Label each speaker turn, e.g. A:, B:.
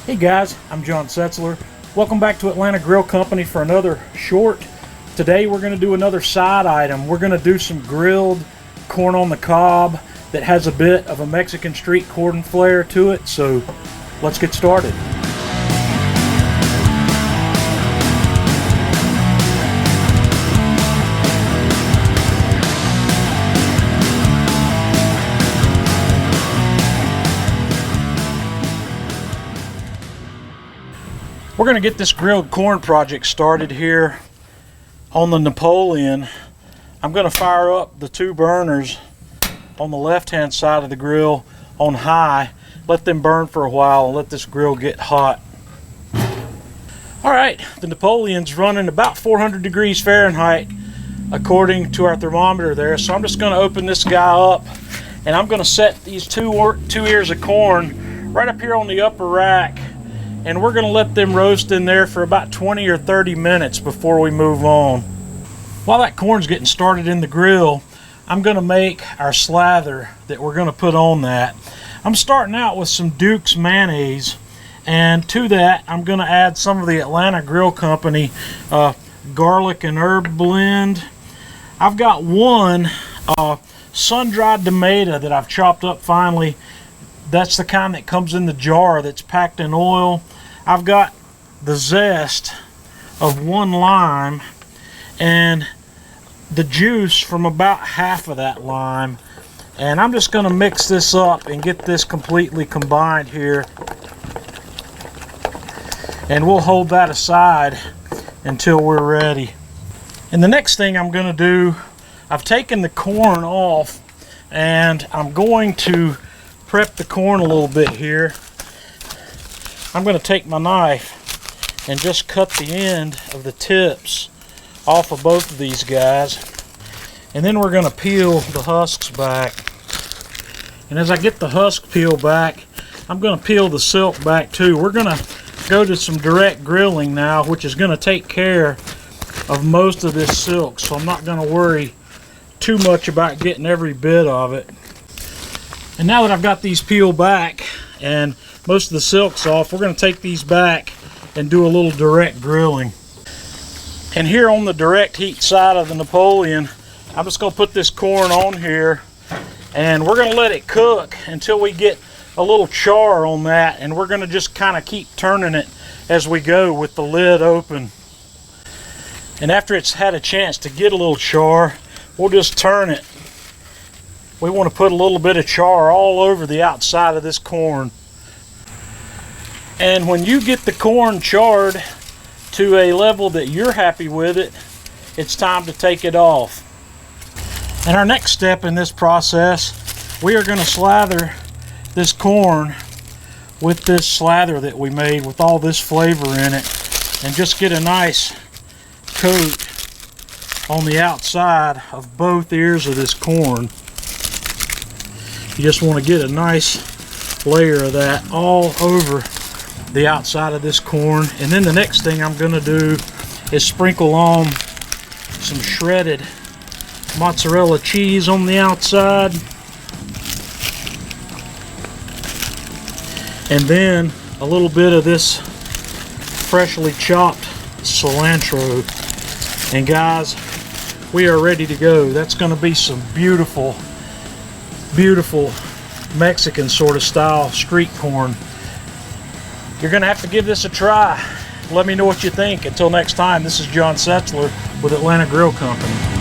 A: Hey guys, I'm John Setzler. Welcome back to Atlanta Grill Company for another short. Today we're going to do another side item. We're going to do some grilled corn on the cob that has a bit of a Mexican street corn flair to it. So let's get started. We're going to get this grilled corn project started here on the Napoleon. I'm going to fire up the two burners on the left hand side of the grill on high, let them burn for a while and let this grill get hot. Alright, the Napoleon's running about 400 degrees Fahrenheit according to our thermometer there, so I'm just going to open this guy up and I'm going to set these two ears of corn right up here on the upper rack. And we're going to let them roast in there for about 20 or 30 minutes before we move on. While that corn's getting started in the grill, I'm going to make our slather that we're going to put on that. I'm starting out with some Duke's mayonnaise, and to that I'm going to add some of the Atlanta Grill Company garlic and herb blend. I've got one sun-dried tomato that I've chopped up finely. That's the kind that comes in the jar that's packed in oil. I've got the zest of one lime and the juice from about half of that lime. And I'm just going to mix this up and get this completely combined here. And we'll hold that aside until we're ready. And the next thing I'm going to do, I've taken the corn off and I'm going to prep the corn a little bit here. I'm going to take my knife and just cut the end of the tips off of both of these guys, and then we're going to peel the husks back. And as I get the husk peeled back, I'm going to peel the silk back too. We're going to go to some direct grilling now, which is going to take care of most of this silk, so I'm not going to worry too much about getting every bit of it. And now that I've got these peeled back and most of the silk's off, we're going to take these back and do a little direct grilling. And here on the direct heat side of the Napoleon, I'm just going to put this corn on here and we're going to let it cook until we get a little char on that, and we're going to just kind of keep turning it as we go with the lid open. And after it's had a chance to get a little char, we'll just turn it. We want to put a little bit of char all over the outside of this corn. And when you get the corn charred to a level that you're happy with it, it's time to take it off. And our next step in this process, we are going to slather this corn with this slather that we made with all this flavor in it, and just get a nice coat on the outside of both ears of this corn. You just want to get a nice layer of that all over the outside of this corn. And then the next thing I'm going to do is sprinkle on some shredded mozzarella cheese on the outside, and then a little bit of this freshly chopped cilantro. And guys, we are ready to go. That's going to be some beautiful Mexican sort of style street corn. You're going to have to give this a try. Let me know what you think. Until next time, this is John Setzler with Atlanta Grill Company.